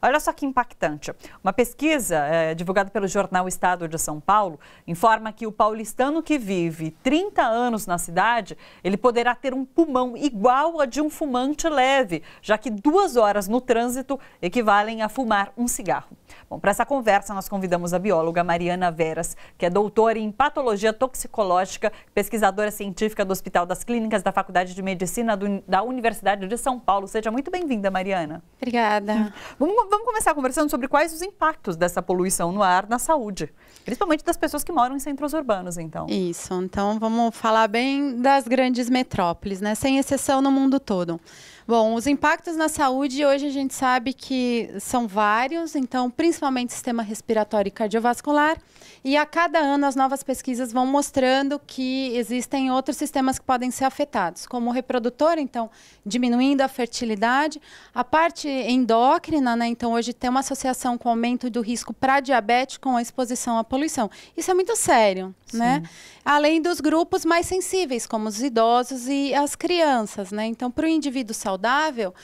Olha só que impactante. Uma pesquisa divulgada pelo jornal Estado de São Paulo informa que o paulistano que vive 30 anos na cidade, ele poderá ter um pulmão igual a de um fumante leve, já que 2 horas no trânsito equivalem a fumar um cigarro. Bom, para essa conversa nós convidamos a bióloga Mariana Veras, que é doutora em patologia toxicológica, pesquisadora científica do Hospital das Clínicas da Faculdade de Medicina da Universidade de São Paulo. Seja muito bem-vinda, Mariana. Obrigada. Vamos começar conversando sobre quais os impactos dessa poluição no ar na saúde, principalmente das pessoas que moram em centros urbanos, então. Isso, então vamos falar bem das grandes metrópoles, né? Sem exceção no mundo todo. Bom, os impactos na saúde hoje a gente sabe que são vários, então principalmente sistema respiratório e cardiovascular, e a cada ano as novas pesquisas vão mostrando que existem outros sistemas que podem ser afetados, como o reprodutor, então diminuindo a fertilidade, a parte endócrina, né? Então hoje tem uma associação com o aumento do risco para diabetes com a exposição à poluição. Isso é muito sério, né? Além dos grupos mais sensíveis, como os idosos e as crianças, né? Então, para o indivíduo saudável,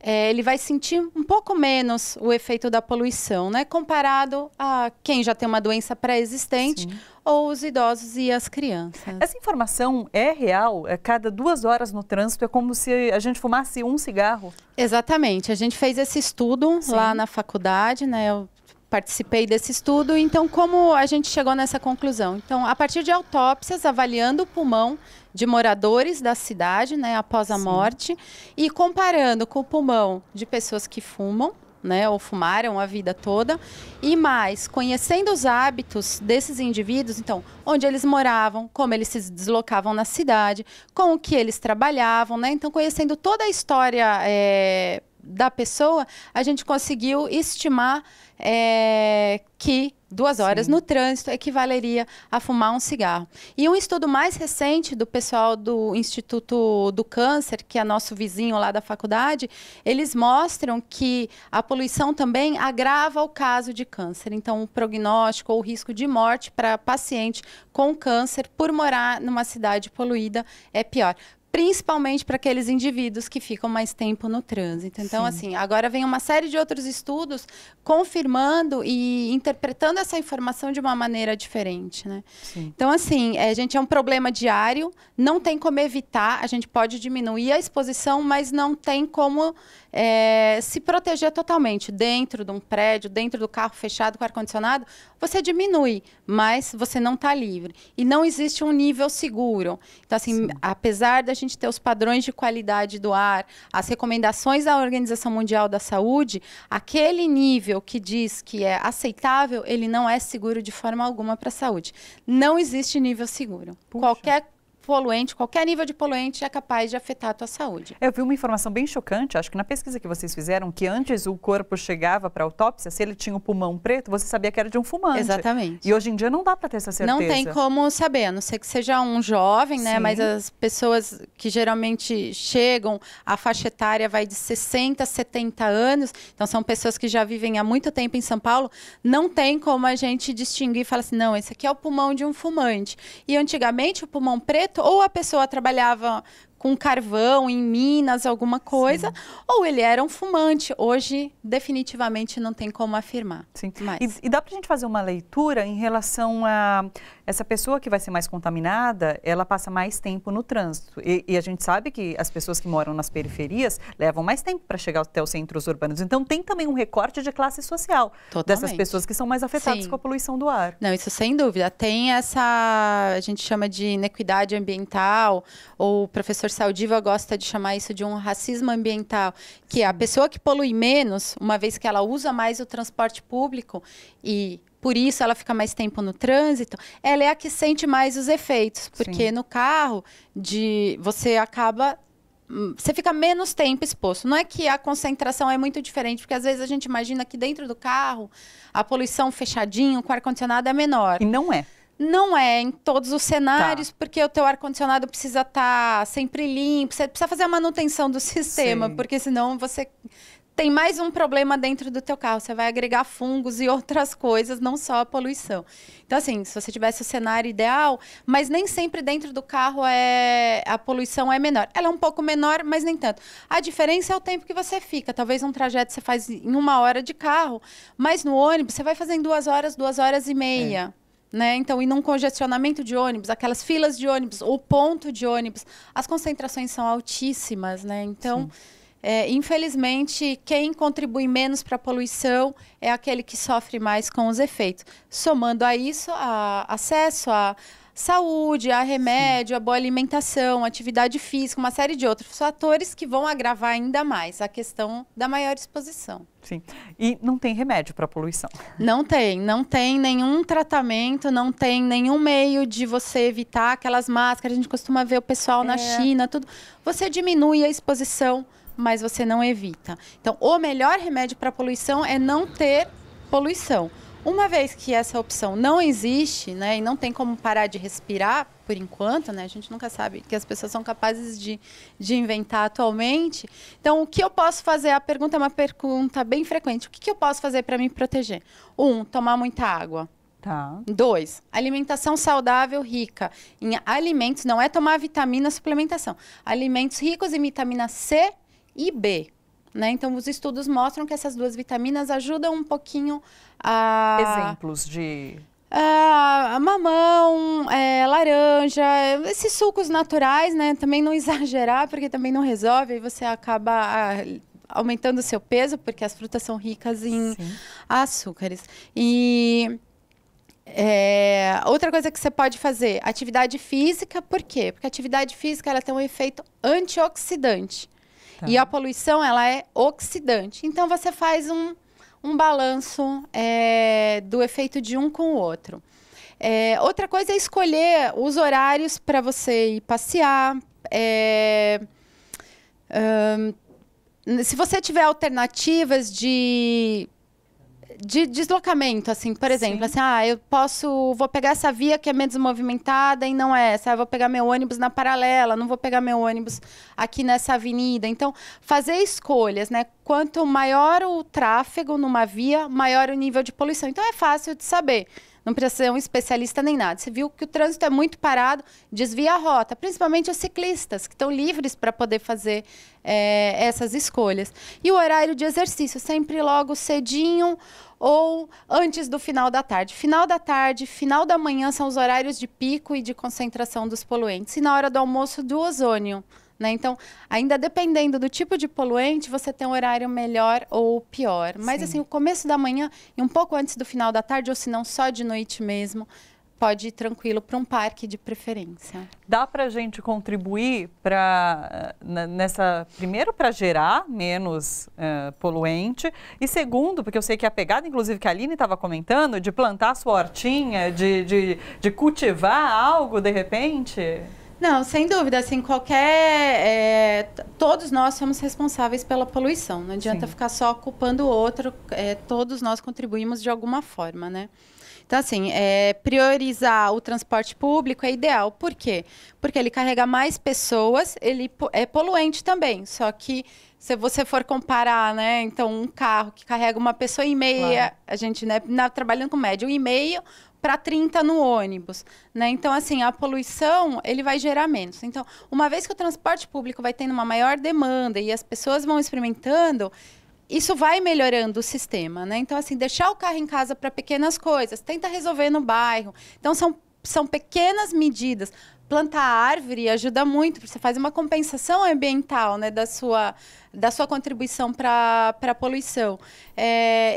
ele vai sentir um pouco menos o efeito da poluição, né? Comparado a quem já tem uma doença pré-existente ou os idosos e as crianças. Essa informação é real? Cada 2 horas no trânsito é como se a gente fumasse um cigarro? Exatamente. A gente fez esse estudo lá na faculdade, né? Eu participei desse estudo, então como a gente chegou nessa conclusão? Então, a partir de autópsias, avaliando o pulmão de moradores da cidade, né, após a morte, e comparando com o pulmão de pessoas que fumam, né, ou fumaram a vida toda, e mais, conhecendo os hábitos desses indivíduos, então, onde eles moravam, como eles se deslocavam na cidade, com o que eles trabalhavam, né, então, conhecendo toda a história da pessoa, a gente conseguiu estimar que 2 horas no trânsito equivaleria a fumar um cigarro. E um estudo mais recente do pessoal do Instituto do Câncer, que é nosso vizinho lá da faculdade, eles mostram que a poluição também agrava o caso de câncer. Então, o prognóstico ou o risco de morte para paciente com câncer por morar numa cidade poluída é pior. Principalmente para aqueles indivíduos que ficam mais tempo no trânsito. Então, assim, agora vem uma série de outros estudos confirmando e interpretando essa informação de uma maneira diferente, né? Então, assim, gente, é um problema diário, não tem como evitar, a gente pode diminuir a exposição, mas não tem como se proteger totalmente. Dentro de um prédio, dentro do carro fechado com ar-condicionado, você diminui, mas você não está livre. E não existe um nível seguro. Então, assim, apesar da gente ter os padrões de qualidade do ar, as recomendações da Organização Mundial da Saúde, aquele nível que diz que é aceitável, ele não é seguro de forma alguma para a saúde. Não existe nível seguro. Qualquer poluente, qualquer nível de poluente é capaz de afetar a tua saúde. Eu vi uma informação bem chocante, acho que na pesquisa que vocês fizeram, que antes o corpo chegava para a autópsia, se ele tinha o pulmão preto, você sabia que era de um fumante. Exatamente. E hoje em dia não dá para ter essa certeza. Não tem como saber, a não ser que seja um jovem, né? Mas as pessoas que geralmente chegam, a faixa etária vai de 60 a 70 anos, então são pessoas que já vivem há muito tempo em São Paulo, não tem como a gente distinguir e falar assim, não, esse aqui é o pulmão de um fumante. E antigamente o pulmão preto, ou a pessoa trabalhava com carvão em Minas, alguma coisa, ou ele era um fumante. Hoje, definitivamente, não tem como afirmar. E dá para a gente fazer uma leitura em relação a essa pessoa que vai ser mais contaminada, ela passa mais tempo no trânsito. E a gente sabe que as pessoas que moram nas periferias levam mais tempo para chegar até os centros urbanos. Então, tem também um recorte de classe social dessas pessoas que são mais afetadas com a poluição do ar. Não, isso sem dúvida. Tem essa, a gente chama de inequidade ambiental, ou o professor Saldiva gosta de chamar isso de um racismo ambiental, que é a pessoa que polui menos, uma vez que ela usa mais o transporte público e por isso ela fica mais tempo no trânsito, ela é a que sente mais os efeitos, porque no carro você acaba, você fica menos tempo exposto. Não é que a concentração é muito diferente, porque às vezes a gente imagina que dentro do carro a poluição fechadinho, com ar-condicionado é menor. E não é. Não é em todos os cenários, porque o teu ar-condicionado precisa estar sempre limpo, você precisa fazer a manutenção do sistema, porque senão você tem mais um problema dentro do teu carro. Você vai agregar fungos e outras coisas, não só a poluição. Então, assim, se você tivesse o cenário ideal, mas nem sempre dentro do carro a poluição é menor. Ela é um pouco menor, mas nem tanto. A diferença é o tempo que você fica. Talvez um trajeto você faz em 1 hora de carro, mas no ônibus você vai fazer em 2 horas, 2 horas e meia. Né? Então, e num congestionamento de ônibus, aquelas filas de ônibus, o ponto de ônibus, as concentrações são altíssimas, né? Então, infelizmente, quem contribui menos para a poluição é aquele que sofre mais com os efeitos. Somando a isso, acesso à saúde, a remédio, a boa alimentação, atividade física, uma série de outros fatores que vão agravar ainda mais a questão da maior exposição. Sim. E não tem remédio para poluição? Não tem nenhum tratamento, não tem nenhum meio de você evitar aquelas máscaras. A gente costuma ver o pessoal na China, tudo. Você diminui a exposição, mas você não evita. Então, o melhor remédio para poluição é não ter poluição. Uma vez que essa opção não existe, né, e não tem como parar de respirar, por enquanto, né, a gente nunca sabe o que as pessoas são capazes de inventar atualmente. Então, o que eu posso fazer? A pergunta é uma pergunta bem frequente. O que eu posso fazer para me proteger? 1, tomar muita água. Tá. 2, alimentação saudável rica em alimentos, não é tomar vitamina, suplementação. Alimentos ricos em vitamina C e B. Né? Então, os estudos mostram que essas 2 vitaminas ajudam um pouquinho a... Exemplos de... mamão, laranja, esses sucos naturais, né? Também não exagerar, porque também não resolve, aí você acaba aumentando o seu peso, porque as frutas são ricas em açúcares. E... outra coisa que você pode fazer, atividade física, por quê? Porque a atividade física ela tem um efeito antioxidante. E a poluição, ela é oxidante. Então, você faz um balanço do efeito de um com o outro. Outra coisa é escolher os horários para você ir passear. Se você tiver alternativas de deslocamento, assim, por exemplo, assim, vou pegar essa via que é menos movimentada e não é essa, eu vou pegar meu ônibus na paralela, não vou pegar meu ônibus aqui nessa avenida. Então, fazer escolhas, né? Quanto maior o tráfego numa via, maior o nível de poluição. Então, é fácil de saber. Não precisa ser um especialista nem nada. Você viu que o trânsito é muito parado, desvia a rota, principalmente os ciclistas, que estão livres para poder fazer essas escolhas. E o horário de exercício, sempre logo cedinho ou antes do final da tarde. Final da tarde, final da manhã são os horários de pico e de concentração dos poluentes. E na hora do almoço, do ozônio. Né? Então, ainda dependendo do tipo de poluente, você tem um horário melhor ou pior. Mas, assim, o começo da manhã e um pouco antes do final da tarde, ou se não, só de noite mesmo, pode ir tranquilo para um parque de preferência. Dá para a gente contribuir primeiro, para gerar menos poluente, e segundo, porque eu sei que a pegada, inclusive, que a Aline estava comentando, de plantar a sua hortinha, de cultivar algo, de repente... Não, sem dúvida, assim, todos nós somos responsáveis pela poluição, não adianta ficar só culpando o outro, todos nós contribuímos de alguma forma, né? Então, assim, priorizar o transporte público é ideal, por quê? Porque ele carrega mais pessoas, ele é poluente também, só que se você for comparar, né, então um carro que carrega uma pessoa e meia, a gente, né, trabalhando com média, 1,5 para 30 no ônibus, né? Então, assim, a poluição, ele vai gerar menos. Então, uma vez que o transporte público vai tendo uma maior demanda e as pessoas vão experimentando, isso vai melhorando o sistema, né? Então, assim, deixar o carro em casa para pequenas coisas, tenta resolver no bairro. Então, são pequenas medidas. Plantar árvore ajuda muito, porque você faz uma compensação ambiental, né, da sua contribuição para a poluição.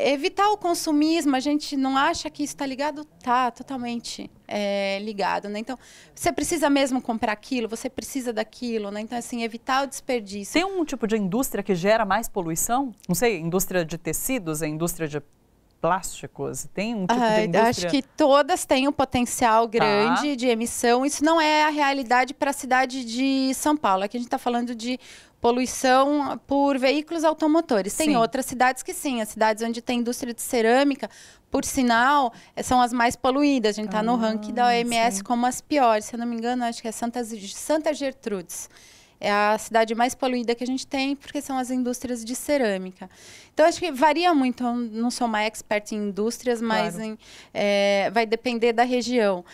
Evitar o consumismo, a gente não acha que isso está ligado? Está totalmente ligado, né? Então, você precisa mesmo comprar aquilo, você precisa daquilo, né? Então, assim, evitar o desperdício. Tem um tipo de indústria que gera mais poluição? Não sei, indústria de tecidos, a indústria de plásticos? Tem um tipo de indústria? Acho que todas têm um potencial grande de emissão. Isso não é a realidade para a cidade de São Paulo. Aqui a gente está falando de poluição por veículos automotores. Tem outras cidades que sim, as cidades onde tem indústria de cerâmica, por sinal, são as mais poluídas. A gente está no ranking da OMS como as piores. Se eu não me engano, acho que é Santa Gertrudes. é a cidade mais poluída que a gente tem, porque são as indústrias de cerâmica. Então, acho que varia muito. Eu não sou uma expert em indústrias, mas claro. Vai depender da região.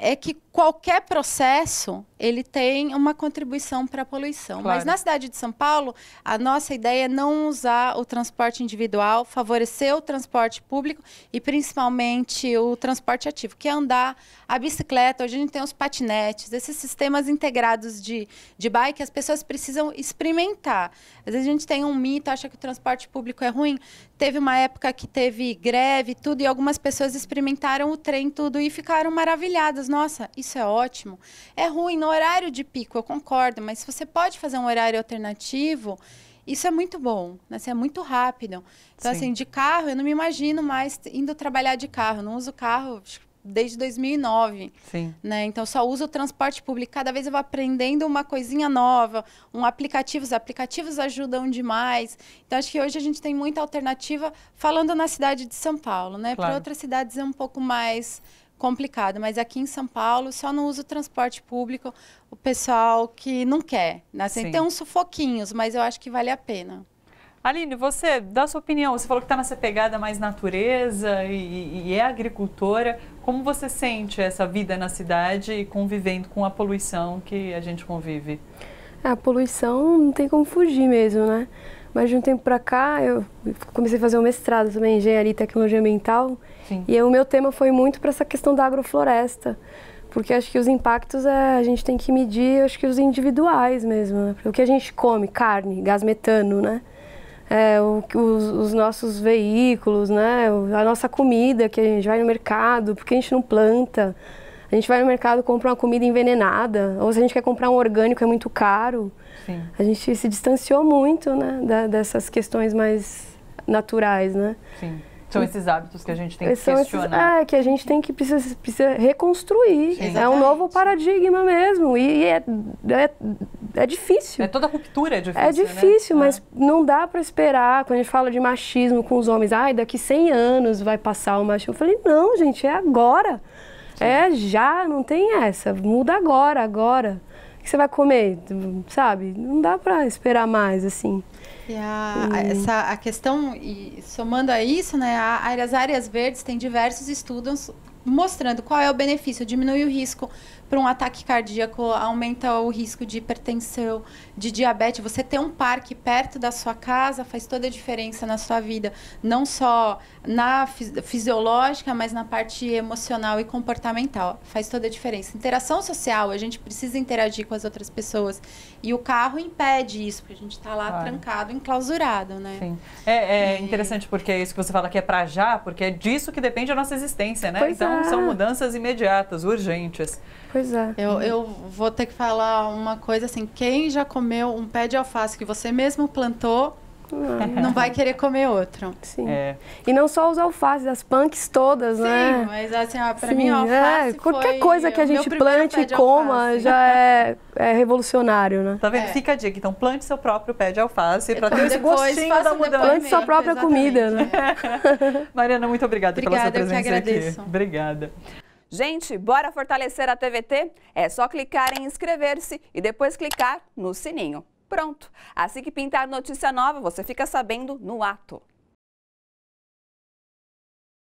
É que qualquer processo, ele tem uma contribuição para a poluição. Claro. Mas na cidade de São Paulo, a nossa ideia é não usar o transporte individual, favorecer o transporte público e principalmente o transporte ativo, que é andar a bicicleta. Hoje a gente tem os patinetes, esses sistemas integrados de bike, as pessoas precisam experimentar. Às vezes a gente tem um mito, acha que o transporte público é ruim. Teve uma época que teve greve, tudo, e algumas pessoas experimentaram o trem, tudo, e ficaram maravilhadas. Nossa, isso é ótimo. É ruim no horário de pico, eu concordo, mas se você pode fazer um horário alternativo, isso é muito bom, né? Isso é muito rápido. Então, assim, de carro, eu não me imagino mais indo trabalhar de carro. Eu não uso carro desde 2009. Sim. Né? Então, só uso o transporte público. Cada vez eu vou aprendendo uma coisinha nova, os aplicativos ajudam demais. Então, acho que hoje a gente tem muita alternativa falando na cidade de São Paulo, né? Claro. Para outras cidades é um pouco mais complicado, mas aqui em São Paulo só não usa o transporte público o pessoal que não quer. Né? Assim, tem uns sufoquinhos, mas eu acho que vale a pena. Aline, você, dá sua opinião, você falou que está nessa pegada mais natureza e é agricultora. Como você sente essa vida na cidade convivendo com a poluição que a gente convive? A poluição não tem como fugir mesmo, né? Mas de um tempo para cá, eu comecei a fazer um mestrado também em Engenharia e Tecnologia Ambiental. Sim. E o meu tema foi muito para essa questão da agrofloresta. Porque acho que os impactos a gente tem que medir, acho que os individuais mesmo, né? O que a gente come, carne, gás metano, né? Os nossos veículos, né? A nossa comida, que a gente vai no mercado, porque a gente não planta. A gente vai no mercado e compra uma comida envenenada, ou se a gente quer comprar um orgânico é muito caro. Sim. A gente se distanciou muito, né, dessas questões mais naturais, né? Sim. São esses hábitos que a gente tem que questionar. Que a gente precisa reconstruir. Sim. É um novo paradigma mesmo. E é difícil. Toda ruptura é difícil. É difícil, né? Mas não dá para esperar. Quando a gente fala de machismo com os homens, daqui 100 anos vai passar o machismo. Eu falei, não, gente, é agora. Sim. É já, não tem essa. Muda agora. O que você vai comer, sabe? Não dá para esperar mais, assim. E a questão, e somando a isso, né, as áreas verdes têm diversos estudos mostrando qual é o benefício. Diminui o risco para um ataque cardíaco, aumenta o risco de hipertensão, de diabetes. Você ter um parque perto da sua casa faz toda a diferença na sua vida, não só na fisiológica, mas na parte emocional e comportamental. Faz toda a diferença. Interação social, a gente precisa interagir com as outras pessoas. E o carro impede isso, porque a gente está lá trancado, enclausurado, né? Sim. É interessante porque é isso que você fala que é para já, porque é disso que depende a nossa existência, né? Então, são mudanças imediatas, urgentes. Pois é. Eu vou ter que falar uma coisa assim, quem já comeu um pé de alface que você mesmo plantou, não vai querer comer outro. Sim. E não só os alfaces, as punks todas, né? Sim, mas assim, pra mim, alface qualquer coisa que a gente plante e coma já é revolucionário, né? Tá vendo? Fica a dica. Então, plante seu próprio pé de alface para ter esse gostinho da mudança. Plante sua própria comida, né? Mariana, muito obrigada pela sua presença aqui. Eu que agradeço. Obrigada. Gente, bora fortalecer a TVT? É só clicar em inscrever-se e depois clicar no sininho. Pronto! Assim que pintar notícia nova, você fica sabendo no ato.